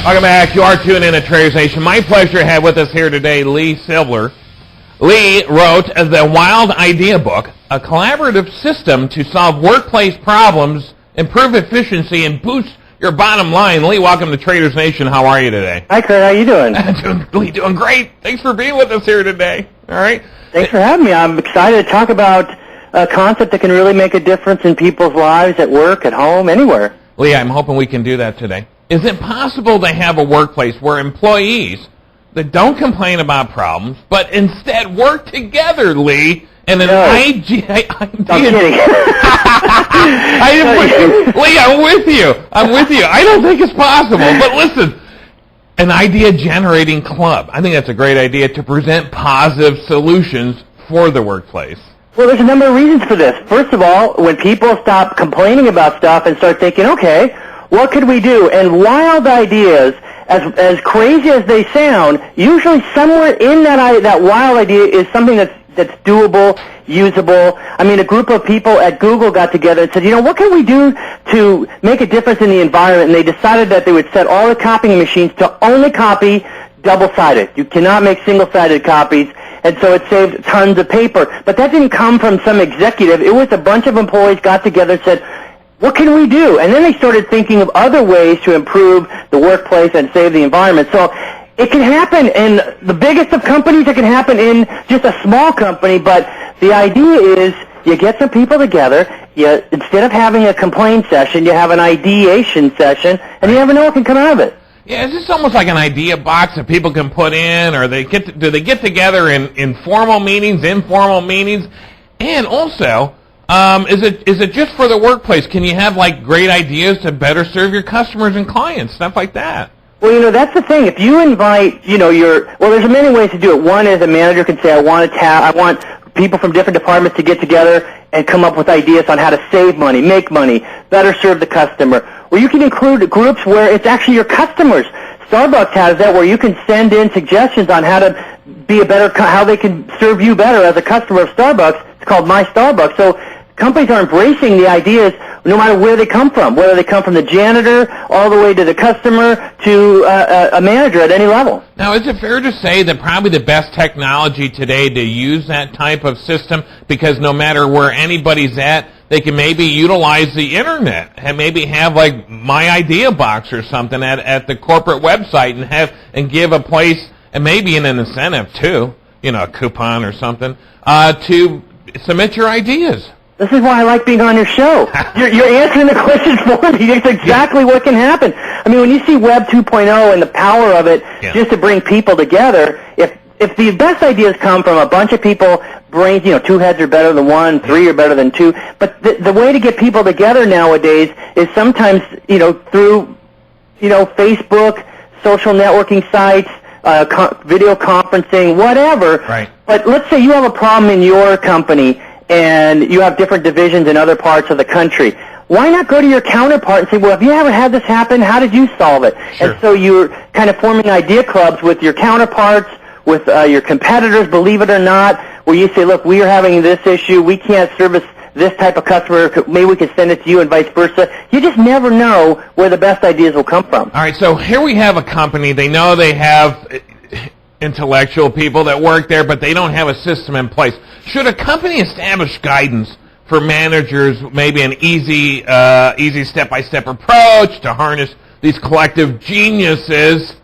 Welcome back. You are tuned in to Traders Nation. My pleasure to have with us here today Lee Silber. Lee wrote the Wild Idea Book, a collaborative system to solve workplace problems, improve efficiency, and boost your bottom line. Lee, welcome to Traders Nation. How are you today? Hi, Kurt. How you doing? Lee, doing great. Thanks for being with us here today. All right. Thanks for having me. I'm excited to talk about a concept that can really make a difference in people's lives at work, at home, anywhere. Lee, I'm hoping we can do that today. Is it possible to have a workplace where employees that don't complain about problems, but instead work together, Lee, and an idea... I'm kidding. Lee, I'm with you. I don't think it's possible. But listen, an idea-generating club. I think that's a great idea to present positive solutions for the workplace. Well, there's a number of reasons for this. First of all, when people stop complaining about stuff and start thinking, okay, what could we do? And wild ideas, as crazy as they sound, usually somewhere in that wild idea is something that's doable, usable. I mean, a group of people at Google got together and said, what can we do to make a difference in the environment? And they decided that they would set all the copying machines to only copy double-sided. You cannot make single-sided copies. And so it saved tons of paper. But that didn't come from some executive. It was a bunch of employees got together and said, what can we do? And then they started thinking of other ways to improve the workplace and save the environment. So it can happen in the biggest of companies. It can happen in just a small company. But the idea is you get some people together. Instead of having a complaint session, you have an ideation session, and you never know what can come out of it. Yeah, is this almost like an idea box that people can put in, or do they get together in formal meetings, informal meetings? And also, is it just for the workplace? Can you have great ideas to better serve your customers and clients, stuff like that? Well, that's the thing. If you invite, there's many ways to do it. One is a manager can say, I want people from different departments to get together and come up with ideas on how to save money, make money, better serve the customer. Or you can include groups where it's actually your customers. Starbucks has that where you can send in suggestions on how to be how they can serve you better as a customer of Starbucks. It's called My Starbucks. So companies are embracing the ideas no matter where they come from, whether they come from the janitor all the way to the customer to a manager at any level. Now, is it fair to say that probably the best technology today to use that type of system, because no matter where anybody's at, they can maybe utilize the internet and maybe have My Idea Box or something at the corporate website and give a place and maybe an incentive too, a coupon or something, to submit your ideas. This is why I like being on your show. You're answering the questions for me. It's exactly what can happen. I mean, when you see Web 2.0 and the power of it just to bring people together, if the best ideas come from a bunch of people, brains, 2 heads are better than 1, 3 are better than 2, but the way to get people together nowadays is sometimes, through, Facebook, social networking sites, video conferencing, whatever. Right. But let's say you have a problem in your company and you have different divisions in other parts of the country. Why not go to your counterpart and say, well, have you ever had this happen? How did you solve it? Sure. And so you're kind of forming idea clubs with your counterparts, with your competitors, believe it or not, where you say, look, we are having this issue. We can't service this type of customer. Maybe we can send it to you and vice versa. You just never know where the best ideas will come from. All right, so here we have a company. They know they have intellectual people that work there, but they don't have a system in place. Should a company establish guidance for managers, maybe an easy step-by-step approach to harness these collective geniuses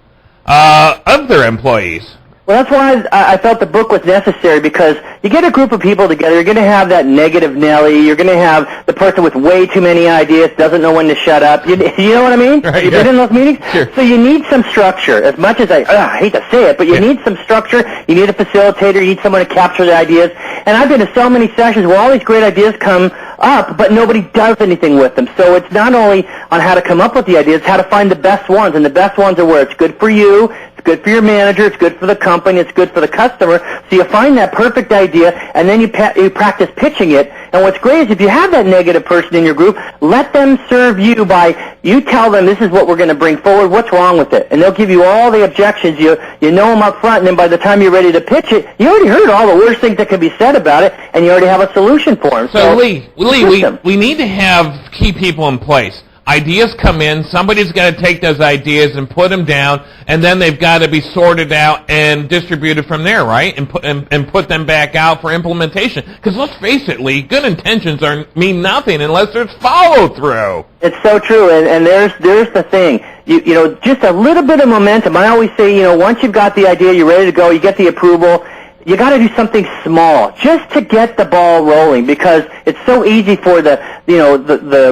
of their employees? Well, that's why I felt the book was necessary, because you get a group of people together, you're going to have that negative Nelly, you're going to have the person with way too many ideas, doesn't know when to shut up. You know what I mean? Right, You've been in those meetings? Sure. So you need some structure. As much as I hate to say it, but you need some structure, you need a facilitator, you need someone to capture the ideas. And I've been to so many sessions where all these great ideas come up, but nobody does anything with them. So it's not only on how to come up with the ideas, it's how to find the best ones. And the best ones are where it's good for you, it's good for your manager, it's good for the company, it's good for the customer. So you find that perfect idea, and then you practice pitching it. And what's great is if you have that negative person in your group, let them serve you by, you tell them this is what we're going to bring forward, what's wrong with it. And they'll give you all the objections. You know them up front, and then by the time you're ready to pitch it, you already heard all the worst things that can be said about it, and you already have a solution for them. So Lee, we need to have key people in place. ideas come in, somebody's got to take those ideas and put them down, and then they've got to be sorted out and distributed from there, right? And put them back out for implementation. Because let's face it, Lee, good intentions mean nothing unless there's follow-through. It's so true, and there's the thing. You know, just a little bit of momentum. I always say, you know, once you've got the idea, you're ready to go, you get the approval, you got to do something small just to get the ball rolling, because it's so easy for the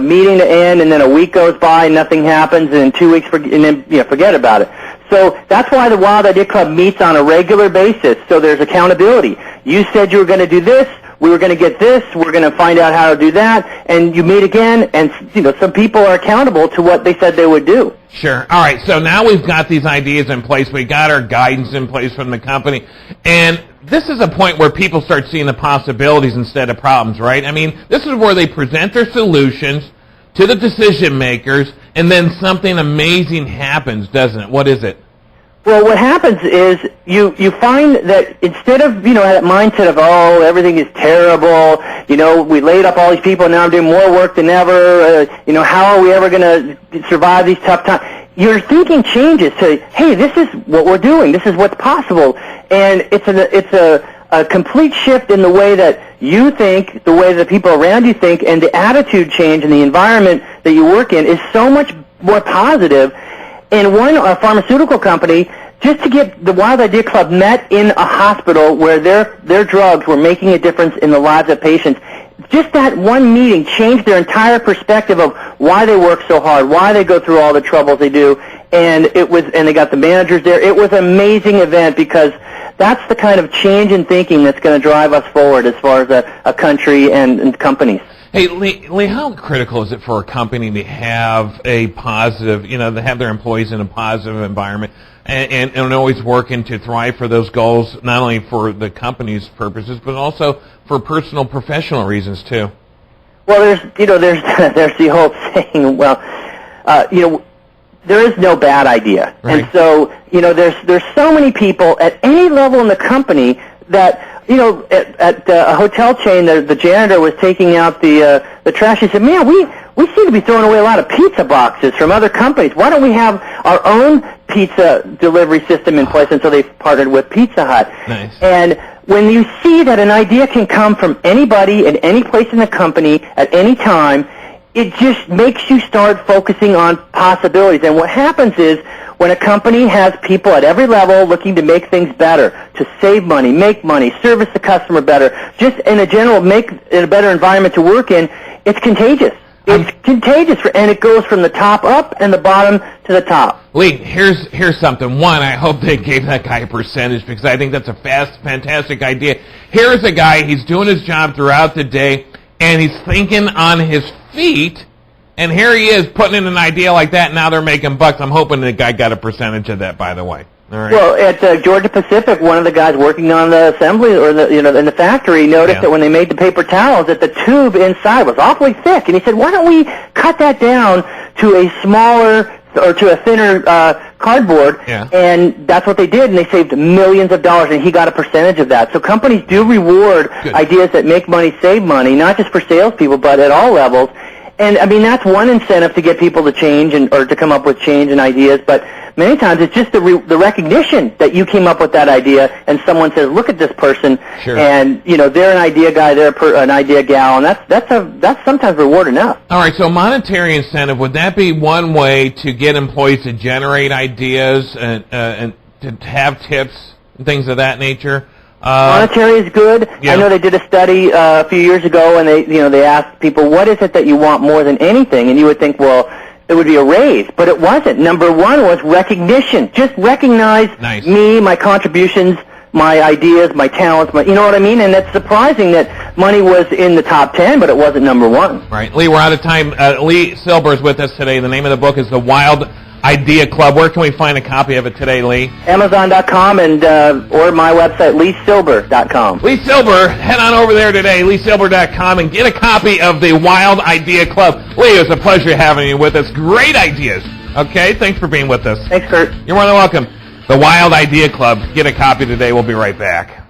meeting to end, and then a week goes by and nothing happens, and in 2 weeks and then forget about it. So that's why the Wild Idea Club meets on a regular basis. So there's accountability. You said you were going to do this. We were going to get this. We're going to find out how to do that. And you meet again, and some people are accountable to what they said they would do. Sure. All right. So now we've got these ideas in place. We got our guidance in place from the company, and this is a point where people start seeing the possibilities instead of problems, right? I mean, this is where they present their solutions to the decision makers, and then something amazing happens, doesn't it? What is it? Well, what happens is you find that instead of, that mindset of, oh, everything is terrible, we laid up all these people, now I'm doing more work than ever, how are we ever going to survive these tough times? Your thinking changes to, hey, this is what we're doing, this is what's possible, and it's a complete shift in the way that you think, the way that people around you think, and the attitude change and the environment that you work in is so much more positive. And a pharmaceutical company, just to get the Wild Idea Club met in a hospital where their drugs were making a difference in the lives of patients. Just that one meeting changed their entire perspective of why they work so hard, why they go through all the troubles they do, and they got the managers there. It was an amazing event, because that's the kind of change in thinking that's going to drive us forward as far as a country and companies. Hey, Lee, how critical is it for a company to have a positive, to have their employees in a positive environment and always working to thrive for those goals, not only for the company's purposes, but also for personal, professional reasons, too? Well, there's the old saying, there is no bad idea. Right. And so, there's so many people at any level in the company that, at a hotel chain, the janitor was taking out the trash. He said, man, we seem to be throwing away a lot of pizza boxes from other companies. Why don't we have our own pizza delivery system in place? And so they partnered with Pizza Hut. Nice. And when you see that an idea can come from anybody at any place in the company at any time, it just makes you start focusing on possibilities. And what happens is, when a company has people at every level looking to make things better, to save money, make money, service the customer better, just in a general make it a better environment to work in, it's contagious. It's contagious, and it goes from the top up and the bottom to the top. Lee, here's something. One, I hope they gave that guy a percentage, because I think that's a fantastic idea. Here's a guy, he's doing his job throughout the day, and he's thinking on his feet, and here he is putting in an idea like that, and now they're making bucks. I'm hoping the guy got a percentage of that, by the way. All right. Well, at Georgia Pacific, one of the guys working on the assembly or in the factory noticed that when they made the paper towels, that the tube inside was awfully thick, and he said, "Why don't we cut that down to a smaller or to a thinner cardboard?" Yeah. And that's what they did, and they saved millions of dollars, and he got a percentage of that. So companies do reward ideas that make money, save money, not just for salespeople, but at all levels. And, I mean, that's one incentive to get people to change or to come up with change and ideas. But many times it's just the recognition that you came up with that idea, and someone says, look at this person, and, they're an idea guy, they're an idea gal, and that's sometimes reward enough. All right, so monetary incentive, would that be one way to get employees to generate ideas and to have tips and things of that nature? Monetary is good. Yeah. I know they did a study a few years ago, and they asked people, what is it that you want more than anything? And you would think, well, it would be a raise, but it wasn't. Number one was recognition. Just recognize me, my contributions, my ideas, my talents, you know what I mean? And it's surprising that money was in the top 10, but it wasn't number one. Right. Lee, we're out of time. Lee Silber is with us today. The name of the book is The Wild Idea Club. Where can we find a copy of it today, Lee? Amazon.com and or my website, LeeSilber.com. Lee Silber, head on over there today, LeeSilber.com, and get a copy of The Wild Idea Club. Lee, it was a pleasure having you with us. Great ideas. Okay, thanks for being with us. Thanks, Kurt. You're more than welcome. The Wild Idea Club. Get a copy today. We'll be right back.